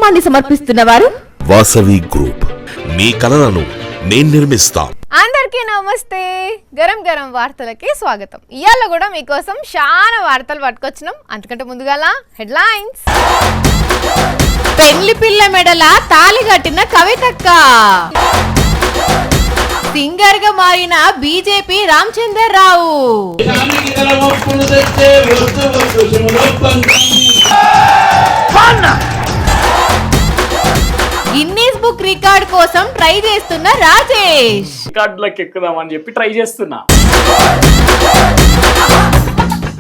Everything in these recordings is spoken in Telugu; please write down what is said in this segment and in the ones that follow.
కార్యక్రమాన్ని సమర్పిస్తున్న వారు వాసవి గ్రూప్. మీ కలలను నేను నిర్మిస్తా. అందరికీ నమస్తే. గరం గరం వార్తలకి స్వాగతం. ఇవాళ కూడా మీకోసం చాలా వార్తలు పట్టుకొచ్చినాం. అంతకంటే ముందుగాల హెడ్లైన్స్. పెళ్లి పిల్ల మెడల తాళి కట్టిన కవితక్క. సింగర్ గా మారిన BJP Ramachandra Rao. Guinness book record కోసం ట్రై చేస్తున్న రాజేష్. రికార్డులకు ఎక్కుదామని చెప్పి ట్రై చేస్తున్నా.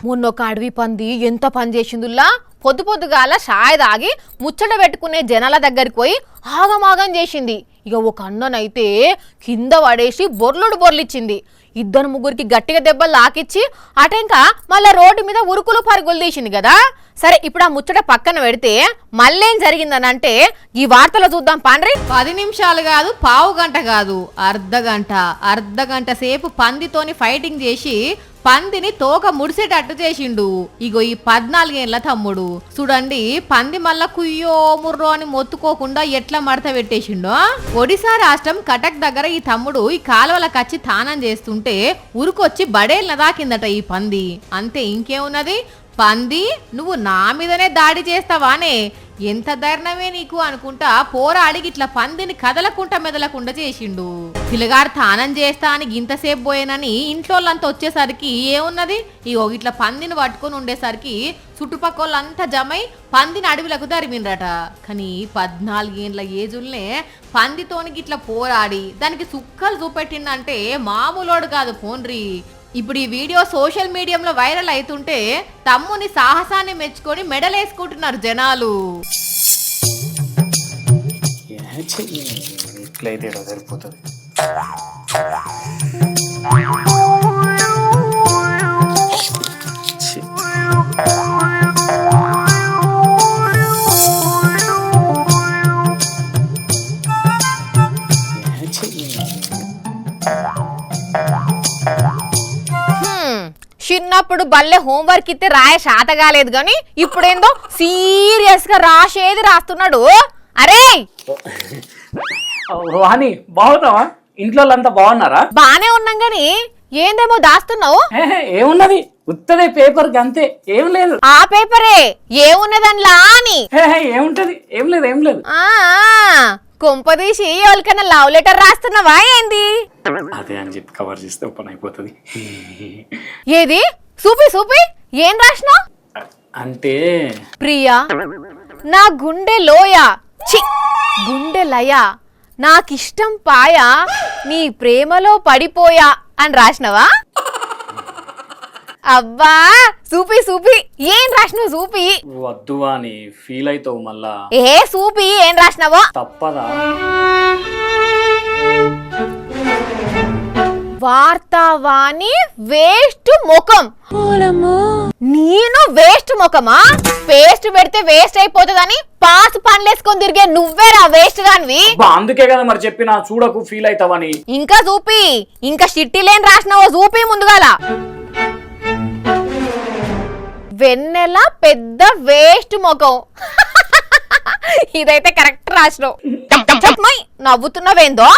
మొన్న ఒక అడవి పంది ఎంత పని చేసిందుల్లా. పొద్దుగాల షాయ్ తాగి ముచ్చట పెట్టుకునే జనాల దగ్గరికి పోయి ఆగమాగం చేసింది. ఇక ఒక అన్ననైతే కింద పడేసి బొర్లిచ్చింది. ఇద్దరు ముగ్గురికి గట్టిగా దెబ్బలు లాకిచ్చి అటెంక మళ్ళీ రోడ్డు మీద ఉరుకులు పరుగులు తీసింది కదా. సరే, ఇప్పుడు ఆ ముచ్చట పక్కన పెడితే మళ్ళేం జరిగిందని అంటే ఈ వార్తలో చూద్దాం పాండ్రి. 10 నిమిషాలు కాదు, పావు గంట కాదు, అర్ధగంట సేపు పందితోని ఫైటింగ్ చేసి పందిని తోక ముడిసేటట్టు చేసిండు. ఇగో ఈ 14 ఏళ్ల తమ్ముడు చూడండి, పంది మళ్ళా కుయ్యో ముర్రో అని మొత్తుకోకుండా ఎట్లా మడత పెట్టేసిండో. ఒడిశా రాష్ట్రం కటక్ దగ్గర ఈ తమ్ముడు ఈ కాలువల కచ్చి తానం చేస్తుంటే ఉరుకొచ్చి బడేళ్ళ దాకిందట ఈ పంది. అంతే, ఇంకేమున్నది. పంది, నువ్వు నా మీదనే దాడి చేస్తావానే, ఎంత ధైర్యమే నీకు అనుకుంటా పోరాడి ఇట్లా పందిని కదలకుండా మెదలకుండా చేసిండు. పిల్లగారు తానం చేస్తా అని గింతసేపు పోయేనని ఇంట్లోళ్ళంతా వచ్చేసరికి ఏమున్నది, ఇగో ఇట్లా పందిని పట్టుకొని ఉండేసరికి చుట్టుపక్కలంతా జమై పందిని అడవిలకు తరిమిండ్రట. కానీ 14 ఏళ్ళ ఏజుల్నే పందితోని ఇట్లా పోరాడి దానికి సుక్కలు చూపెట్టిందంటే మామూలోడు కాదు పోన్రి. ఇప్పుడు ఈ వీడియో సోషల్ మీడియాలో వైరల్ అవుతుంటే తమ్ముని సాహసాన్ని మెచ్చుకొని మెడలేసుకుంటున్నారు జనాలు. ఎట్లయితే సరిపోతుంది. చిన్నప్పుడు బల్లె హోంవర్క్ ఇస్తే రాయ శాత కాలేదు గాని ఇప్పుడేందో సీరియస్ గా రాసేది రాస్తున్నాడు. అరే రోహాని, బాగున్నావా? ఇంట్లో అంతా బాగున్నారా? బానే ఉన్నాం గాని ఏందేమో దాస్తున్నావు. ఏమున్నది, ఉత్తదే పేపర్ అంతే, ఏం లేదు. ఆ పేపరే ఏమున్నదనిలా అని. ఏముంటది, ఏం లేదు. కొంపదీసి ఎవరికైనా లవ్ లెటర్ రాస్తున్నావా ఏంది? అదే అని చెప్పి కవర్ చేస్తే ఓపెన్ అయిపోతుంది. ఏది సూపి ఏం రాసినా? అంటే ప్రియా, నా గుండె లోయ, చి గుండె లయ, నాకిష్టం పాయా, నీ ప్రేమలో పడిపోయా అని రాసినవా? అబ్బా సూపి ఏం రాసినావు? సూపి వద్దు అని ఫీల్ అవుతావు మళ్ళా. సూపి ఏం రాసినావో? తప్పదా? వార్తావాణి వేస్ట్ ముఖం. నేను వేస్ట్ ముఖమా? పేస్ట్ పెడితే వేస్ట్ అయిపోతుందని పాస్ పనిలేసుకొని తిరిగే నువ్వేరా వేస్ట్ గానివి. అందుకే కదా మరి చెప్పినా, చూడకు ఫీల్ అవుతావని. ఇంకా చూపి, ఇంకా షిట్టిలేని రాసినావో చూపి ముందుగాల. వెన్నెల పెద్ద వేస్ట్ ముఖం. ఇదైతే కరెక్ట్ రాసినావు. నవ్వుతున్నావేందో?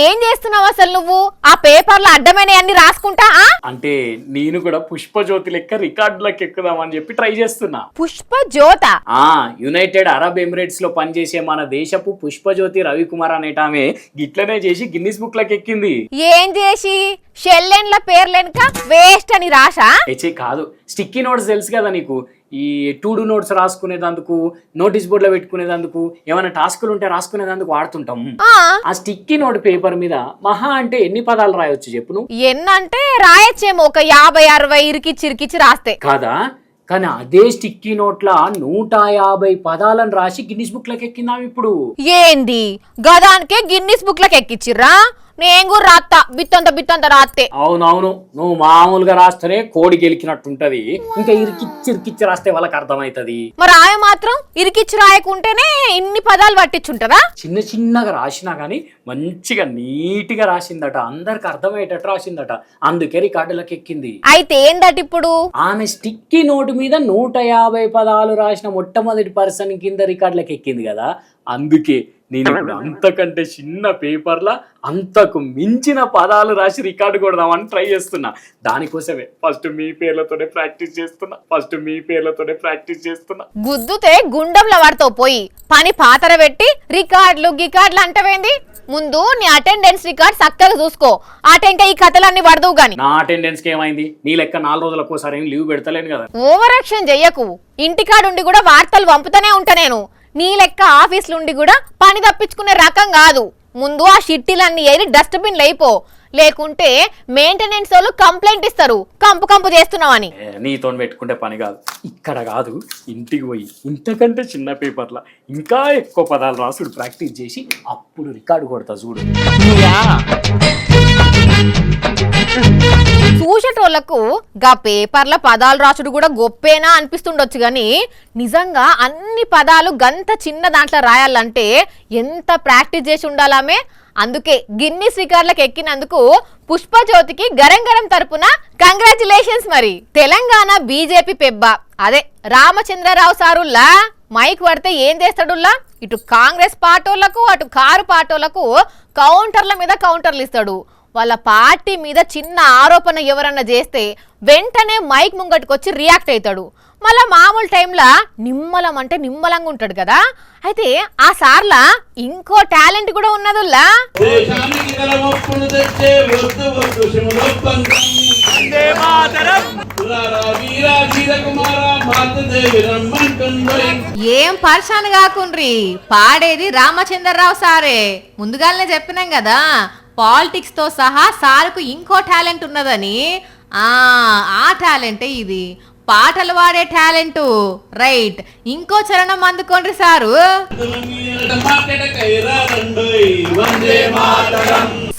ఏం చేస్తున్నావు అసలు నువ్వు? ఆ పేపర్లో అడ్డమైన అన్ని రాసుకుంటా. అంటే నేను కూడా పుష్పజ్యోతి లెక్క రికార్డులకు ఎక్కుదామని చెప్పి ట్రై చేస్తున్నా. పుష్పజ్యోత? యునైటెడ్ అరబ్ ఎమిరేట్స్ లో పనిచేసే మన దేశపు పుష్పజ్యోతి రవికుమార్ అనేటామె గిట్లనే చేసి గిన్నిస్ బుక్ లకు ఎక్కింది. ఏం చేసి? షెల్లెన్ల పేర్లెనక వేస్ట్ అని రాసా? కాదు, స్టిక్కీ నోట్స్ తెలుసు కదా నీకు, ఈ టు డూ నోట్స్ రాసుకునేదందుకు, నోటీస్ బోర్డులో పెట్టుకునేదందుకు, ఏమైనా టాస్కులు ఉంటే రాసుకునేదందుకు వాడుతుంటాం. ఆ స్టిక్కీ నోట్ పేపర్ మీద మహా అంటే ఎన్ని పదాలు రాయొచ్చు చెప్పు నువ్వు? ఎన్నంటే రాయొచ్చేమో ఒక 50-60 ఇరికిచ్చి రాస్తే. కాదా? కానీ అదే స్టిక్కీ నోట్ల 150 పదాలను రాసి గిన్నిస్ బుక్ లకు ఎక్కిందాం ఇప్పుడు. ఏంది గదానికే గిన్నిస్ బుక్ లకు ఎక్కిచ్చిర్రా? నేను కూడా రాత్తా బిత్తంత రాత్తే. అవునవును, నువ్వు మామూలుగా రాస్తేనే కోడి గెలికినట్టుంటది, ఇంకా ఇరికిచ్చి రాస్తే వాళ్ళకి అర్థమవుతది. మరి ఆమె మాత్రం ఇరికిచ్చి రాయకుంటేనే ఇన్ని పదాలు పట్టించుంటదా? చిన్నగా రాసినా గానీ మంచిగా నీట్గా రాసిందట, అందరికి అర్థమయ్యేటట్టు రాసిందట, అందుకే రికార్డులకు ఎక్కింది. అయితే ఏందట ఇప్పుడు? ఆమె స్టిక్కీ నోటు మీద 150 పదాలు రాసిన మొట్టమొదటి పర్సన్ కింద రికార్డులకు ఎక్కింది కదా, అందుకే నేను ఇప్పుడు అంతకంటే చిన్న పేపర్లా అంతకు మించిన పదాలు రాసి రికార్డు కొడదామని ట్రై చేస్తున్నా. దానికోసమే ఫస్ట్ మీ పేర్లతోనే ప్రాక్టీస్ చేస్తున్నా. గుద్దుతే గుండంలో వాడితో పోయి పని పాతర పెట్టి రికార్డులు అంటవేంది? ముందు నీ అటెండెన్స్ రికార్డ్ చక్కగా చూసుకో, ఇంకా ఈ కథలన్నీ పడదువు గాని. నా అటెండెన్స్ కి ఏమైంది? నీ లెక్క 4 రోజులకు ఒకసారి ఏం లీవ్ పెడతలేను కదా. ఓవర్ యాక్షన్ చెయ్యకు, ఇంటికాడుండి కూడా వార్తలు పంపుతూనే ఉంటా నేను. నీ లెక్క ఆఫీసులు ఉండి కూడా పని తప్పించుకునే రకం కాదు. ముందు ఆ షిట్టీలన్నీ ఏరి డస్ట్బిన్లు అయిపో, లేకుంటే మెయింటెనెన్స్ వాళ్ళు కంప్లైంట్ ఇస్తారు కంపు చేస్తున్నావని. నీతో పెట్టుకుంటే పని కాదు, ఇక్కడ కాదు ఇంటికి పోయి ఇంతకంటే చిన్న పేపర్ల ఇంకా ఎక్కువ పదాలు రాసుడు ప్రాక్టీస్ చేసి అప్పుడు రికార్డు కొడతా చూడు. చూసేటోళ్లకు గా పేపర్ల పదాలు రాసుడు కూడా గొప్పేనా అనిపిస్తుండొచ్చు గాని, నిజంగా అన్ని పదాలు గంత చిన్న దాంట్లో రాయాలంటే ఎంత ప్రాక్టీస్ చేసి ఉండాలామే. అందుకే గిన్నిస్ రికార్డులకు ఎక్కినందుకు పుష్పజ్యోతికి గరం తరపున కంగ్రాచులేషన్స్. మరి తెలంగాణ బీజేపీ పెబ్బ అదే రామచంద్రరావు సారుల్లా మైక్ పడితే ఏం చేస్తాడుల్లా, ఇటు కాంగ్రెస్ పార్టీలకు అటు కారు పార్టీలకు కౌంటర్ల మీద కౌంటర్లు ఇస్తాడు. వాళ్ళ పార్టీ మీద చిన్న ఆరోపణ ఎవరన్నా చేస్తే వెంటనే మైక్ ముంగట్టుకొచ్చి రియాక్ట్ అవుతాడు. మళ్ళా మామూలు టైంలో నిమ్మలంగా ఉంటాడు కదా. అయితే ఆ సార్లా ఇంకో టాలెంట్ కూడా ఉన్నదుల్లా. ఏం పరిశాన్ కాకుండ్రి, పాడేది రామచంద్రరావు సారే. ముందుగానే చెప్పినాం కదా పాలిటిక్స్ తో సహా సార్కు ఇంకో టాలెంట్ ఉన్నదని. ఆ టాలెంటే ఇది, పాటలు పాడే టాలెంట్. రైట్, ఇంకో చరణం అందుకోండి సారు.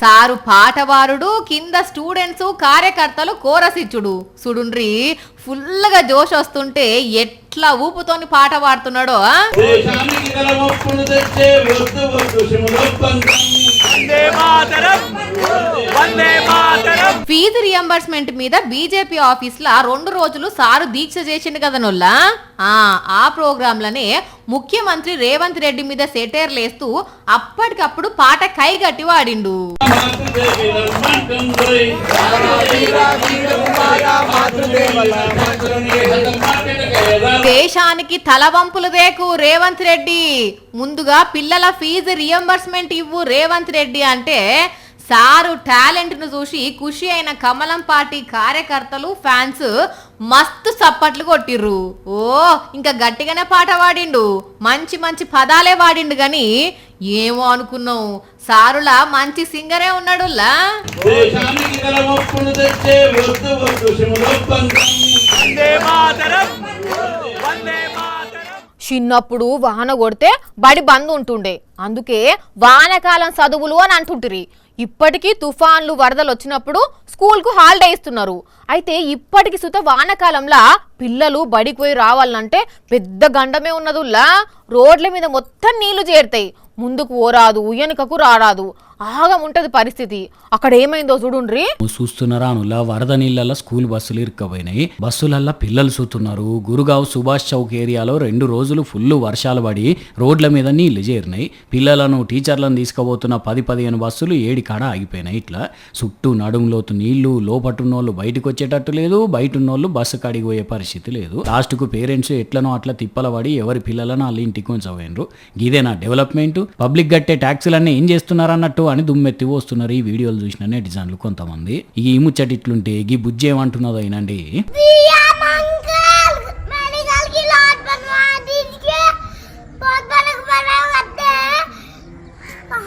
సారు పాటవారుడు, కింద స్టూడెంట్స్ కార్యకర్తలు కోరస్ ఇచ్చుడు. చూడుండ్రి ఫుల్గా జోష్ వస్తుంటే ఎట్లా ఊపుతోని పాట పాడుతున్నాడో. ఫీజు రియంబర్స్మెంట్ మీద బీజేపీ ఆఫీస్ లా 2 రోజులు సారు దీక్ష చేసిండు కదనొల్లా. ఆ ప్రోగ్రామ్ లనే ముఖ్యమంత్రి రేవంత్ రెడ్డి మీద సెటైర్ లేస్తూ అప్పటికప్పుడు పాట కైగట్టి వాడిండు. దేశానికి తలవంపులు దేకు రేవంత్ రెడ్డి, ముందుగా పిల్లల ఫీజు రియంబర్స్మెంట్ ఇవ్వు రేవంత్ రెడ్డి అంటే సారు టాలెంట్ ను చూసి ఖుషి అయిన కమలం పార్టీ కార్యకర్తలు ఫ్యాన్స్ మస్తు సప్పట్లు కొట్టిర్రు. ఇంకా గట్టిగానే పాట వాడిండు, మంచి పదాలే వాడిండు గాని ఏమో అనుకున్నావు సారులా మంచి సింగరే ఉన్నాడులా. చిన్నప్పుడు వాన కొడితే బడి బంద్ ఉంటుండే, అందుకే వానకాలం చదువులు అని అంటుంటిరి. ఇప్పటికీ తుఫాన్లు వరదలు వచ్చినప్పుడు స్కూల్కు హాలిడే ఇస్తున్నారు. అయితే ఇప్పటికి సుత వానకాలంలో పిల్లలు బడికి పోయి రావాలంటే పెద్ద గండమే ఉన్నదుల్లా. రోడ్ల మీద మొత్తం నీళ్లు చేరుతాయి, ముందుకు ఓరాదు వెనుకకు రారాదు, ఆగముంటది పరిస్థితి. అక్కడ ఏమైందో చూడుండ్రి. చూస్తున్నారా అనులా, వరద నీళ్ళల్లో స్కూల్ బస్సులు ఇరుక్కుపోయినాయి. బస్సులల్లో పిల్లలు చూస్తున్నారు. గురుగావ్ సుభాష్ చౌక్ ఏరియాలో 2 రోజులు ఫుల్ వర్షాలు పడి రోడ్ల మీద నీళ్లు చేరినాయి. పిల్లలను టీచర్లను తీసుకుపోతున్న 10-15 బస్సులు ఏడికాడ ఆగిపోయినాయి. ఇట్లా చుట్టూ నడుములోతు నీళ్లు, లోపటున్నోళ్ళు బయటకు వచ్చేటట్టు లేదు, బయట ఉన్నోళ్ళు బస్సు కాడికి పోయే పరిస్థితి లేదు. లాస్ట్ కు పేరెంట్స్ ఎట్లనో అట్లా తిప్పల పడి ఎవరి పిల్లలను వాళ్ళ ఇంటికి ఉంచబోయినరు. ఇదేనా డెవలప్మెంట్? పబ్లిక్ కట్టే ట్యాక్సులన్నీ ఏం చేస్తున్నారన్నట్టు అని దుమ్మెత్తి వస్తున్నారు ఈ వీడియోలు చూసిన నెటిజన్లు కొంతమంది. ఈ ముచ్చట ఇట్లుంటే ఈ బుజ్జి ఏమంటున్నదో అయినండి.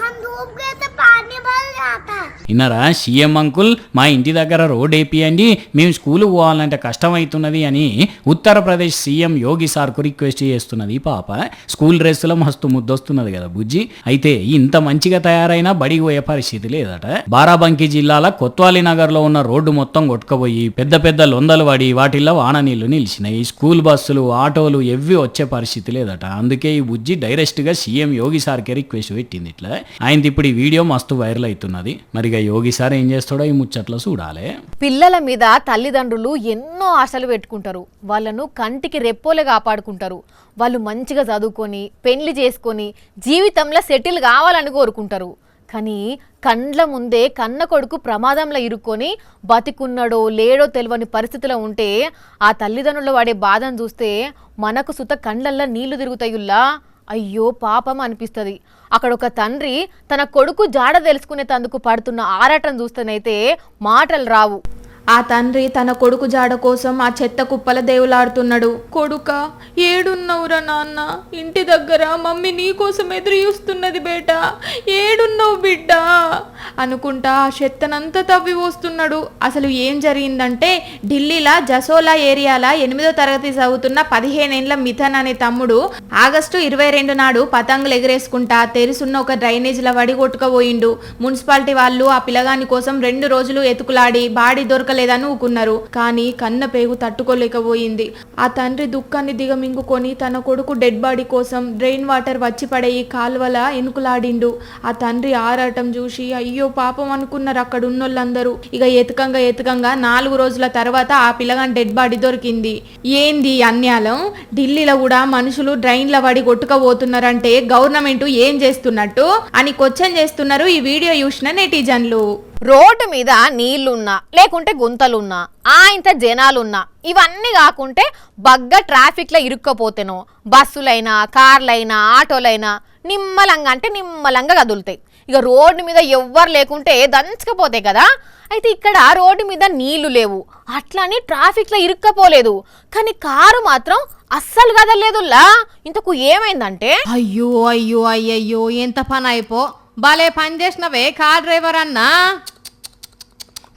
हम धूप गए तो पानी भर जाता है। ఇన్నరా సీఎం అంకుల్ మా ఇంటి దగ్గర రోడ్ వేపియండి, మేము స్కూల్ పోవాలంటే కష్టమవుతున్నది అని ఉత్తరప్రదేశ్ సీఎం యోగి సార్కు రిక్వెస్ట్ చేస్తున్నది పాప. స్కూల్ డ్రెస్సులో మస్తు ముద్దొస్తున్నది కదా బుజ్జి. అయితే ఇంత మంచిగా తయారైనా బడికి పోయే పరిస్థితి లేదట. బారాబంకీ జిల్లాల కొత్వాలి నగర్ లో ఉన్న రోడ్డు మొత్తం కొట్టుకుపోయి పెద్ద పెద్ద లొందలు పడి వాటిల్లో వాన నీళ్లు నిలిచినాయి. స్కూల్ బస్సులు ఆటోలు ఎవ్వి వచ్చే పరిస్థితి లేదట. అందుకే ఈ బుజ్జి డైరెక్ట్ గా సీఎం యోగి సార్కే రిక్వెస్ట్ పెట్టింది. ఇట్లా ఆయనది ఇప్పుడు ఈ వీడియో మస్తు వైరల్ అవుతున్నది. మరిగా యోగి సార్ ఏం చేస్తాడో ఈ ముచ్చట్లో చూడాలి. పిల్లల మీద తల్లిదండ్రులు ఎన్నో ఆశలు పెట్టుకుంటారు. వాళ్ళను కంటికి రెప్పోలే కాపాడుకుంటారు. వాళ్ళు మంచిగా చదువుకొని పెళ్లి చేసుకొని జీవితంలో సెటిల్ కావాలని కోరుకుంటారు. కానీ కండ్ల ముందే కన్న కొడుకు ప్రమాదంలో ఇరుక్కొని బతికున్నాడో లేడో తెలియని పరిస్థితిలో ఉంటే ఆ తల్లిదండ్రులు వాడే బాధను చూస్తే మనకు సుత కండ్లల్లో నీళ్లు తిరుగుతాయుల్లా. అయ్యో పాపం అనిపిస్తుంది. అక్కడ ఒక తండ్రి తన కొడుకు జాడ తెలుసుకునే తందుకు పడుతున్న ఆరాటం చూస్తేనైతే మాటలు రావు. ఆ తండ్రి తన కొడుకు జాడ కోసం ఆ చెత్త కుప్పల దేవులాడుతున్నాడు. కొడుక ఏడున్నవురా నాన్న, ఇంటి దగ్గర మమ్మీ నీ కోసం ఎదురు చూస్తున్నది బేట, ఏడున్నావు బిడ్డ అనుకుంటా ఆ చెత్తనంతా తవ్వి వస్తున్నాడు. అసలు ఏం జరిగిందంటే ఢిల్లీలో జసోలా ఏరియాలో 8వ తరగతి చదువుతున్న 15 ఏళ్ల మిథన్ అనే తమ్ముడు ఆగస్టు 22 నాడు పతంగులు ఎగరేసుకుంటా తెరిసున్న ఒక డ్రైనేజీల వడి కొట్టుకుపోయిండు. మున్సిపాలిటీ వాళ్ళు ఆ పిల్లగాని కోసం 2 రోజులు ఎతుకులాడి బాడీ దొరకలేదని ఊకున్నారు. కానీ కన్న పేగు తట్టుకోలేకపోయింది. ఆ తండ్రి దుఃఖాన్ని దిగమింగుకొని తన కొడుకు డెడ్ బాడీ కోసం డ్రైన్ వాటర్ వచ్చి పడే ఈ కాల్వల ఎనుకులాడిండు. ఆ తండ్రి ఆరాటం చూసి అయ్యో పాపం అనుకున్నారు అక్కడ ఉన్నోళ్ళందరూ. ఇక ఎతకంగా 4 రోజుల తర్వాత ఆ పిల్లగాని డెడ్ బాడీ దొరికింది. ఏంది అన్యాయం? ఢిల్లీలో కూడా మనుషులు డ్రైన్ల పడి కొట్టుకపోతున్నారంటే గవర్నమెంట్ ఏం చేస్తున్నట్టు అని క్వశ్చన్ చేస్తున్నారు ఈ వీడియో చూసిన నెటిజన్లు. రోడ్డు మీద నీళ్లున్నా లేకుంటే గుంతలున్నా ఇంత జనాలున్నా ఇవన్నీ కాకుంటే బగ్గ ట్రాఫిక్లో ఇరుక్కపోతేనో బస్సులైనా కార్లైనా ఆటోలైనా నిమ్మలంగా అంటే నిమ్మలంగా కదులుతాయి. ఇక రోడ్డు మీద ఎవ్వరు లేకుంటే దంచకపోతాయి కదా. అయితే ఇక్కడ రోడ్డు మీద నీళ్లు లేవు, అట్లని ట్రాఫిక్లో ఇరుక్కపోలేదు. కానీ కారు మాత్రం అస్సలు కదలలేదులా. ఇంతకు ఏమైందంటే అయ్యో అయ్యో అయ్యయ్యో ఎంత పని అయిపో, భలే పని చేసినవే కార్ డ్రైవర్ అన్నా.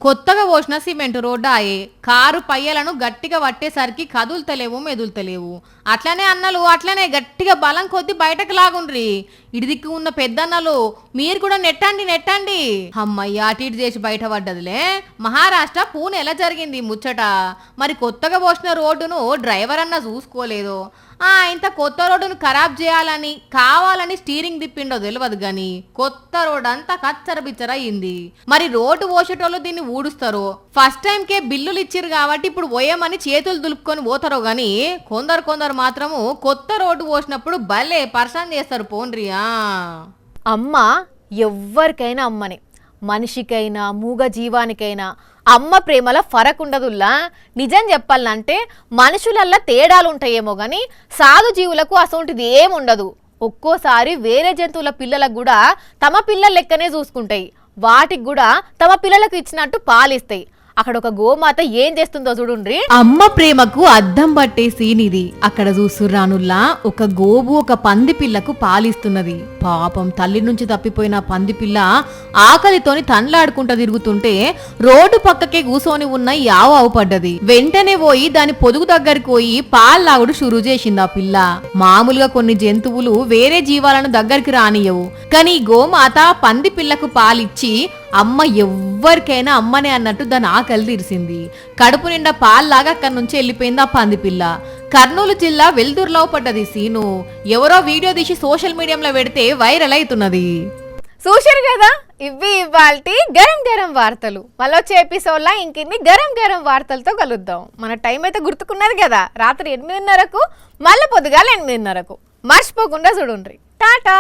కొత్తగా పోసిన సిమెంట్ రోడ్డు ఆయే, కారు పయ్యలను గట్టిగా పట్టేసరికి కదులుతలేవు మెదులుతలేవు. అట్లనే అన్నలు అట్లనే గట్టిగా బలం కొద్ది బయటకు లాగుండ్రి. ఇడిదిక్కు ఉన్న పెద్దన్నలు మీరు కూడా నెట్టండి. అమ్మయ్య అటు ఇటు చేసి బయట పడ్డదిలే. మహారాష్ట్ర పూణె ఎలా జరిగింది ముచ్చట. మరి కొత్తగా పోసిన రోడ్డును డ్రైవర్ అన్న చూసుకోలేదు. ఇంత కొత్త రోడ్డును ఖరాబ్ చేయాలని కావాలని స్టీరింగ్ తిప్పిండో తెలియదు గాని కొత్త రోడ్ అంతా కచ్చర బిచ్చర అయింది. మరి రోడ్డు పోసేటోళ్ళు దీన్ని ఊడుస్తారు. ఫస్ట్ టైంకే బిల్లులు ఇచ్చిరు కాబట్టి ఇప్పుడు పోయమని చేతులు దులుపుకొని పోతారో గాని కొందరు మాత్రము కొత్త రోడ్డు పోసినప్పుడు భలే పర్సన్ చేస్తారు పోన్రియా. అమ్మ ఎవ్వరికైనా అమ్మనే, మనిషికైనా మూగ జీవానికైనా అమ్మ ప్రేమల ఫరక్ ఉండదుల్లా. నిజం చెప్పాలంటే మనుషులల్లా తేడాలు ఉంటాయేమో కానీ సాధు జీవులకు అసొంటిది ఏముండదు. ఒక్కోసారి వేరే జంతువుల పిల్లలకు కూడా తమ పిల్లల లెక్కనే చూసుకుంటాయి. వాటికి కూడా తమ పిల్లలకు ఇచ్చినట్టు పాలిస్తాయి. అక్కడ ఒక గోమాత ఏం చేస్తుందో చూడుండ్రి. అమ్మ ప్రేమకు అద్దం పట్టే సీనిది. అక్కడ చూసురానుల్లా ఒక గోవు ఒక పంది పిల్లకు పాలిస్తున్నది. పాపం తల్లి నుంచి తప్పిపోయిన పంది పిల్ల ఆకలితోని తన్లాడుకుంటూ తిరుగుతుంటే రోడ్డు పక్కకే కూసోని ఉన్న ఆవు పడ్డది. వెంటనే పోయి దాని పొదుగు దగ్గరికి పోయి పాల్లాగుడు షురు చేసింది ఆ పిల్ల. మామూలుగా కొన్ని జంతువులు వేరే జీవాలను దగ్గరికి రానియవు, కానీ గోమాత పంది పిల్లకు పాలిచ్చి అమ్మ ఎవ్వరికైనా అమ్మనే అన్నట్టు దాని ఆకలి తీర్చింది. కడుపు నిండా పాల్లాగా అక్కడి నుంచి వెళ్ళిపోయింది ఆ పంది పిల్ల. కర్నూలు జిల్లా వెల్దుర్లో పడ్డది సీను. ఎవరో వీడియో తీసి సోషల్ మీడియాలో పెడితే వైరల్ అవుతున్నది. చూశారు కదా, ఇవాల్టి గరం వార్తలు. మళ్ళీ వచ్చే ఎపిసోడ్లో ఇంకిన్ని గరం వార్తలతో కలుద్దాం. మన టైం అయితే గుర్తుకున్నది కదా, రాత్రి 8:30కు మళ్ళీ పొద్దుగాల 8:30కు. మర్చిపోకుండా చూడుండ్రి. టాటా.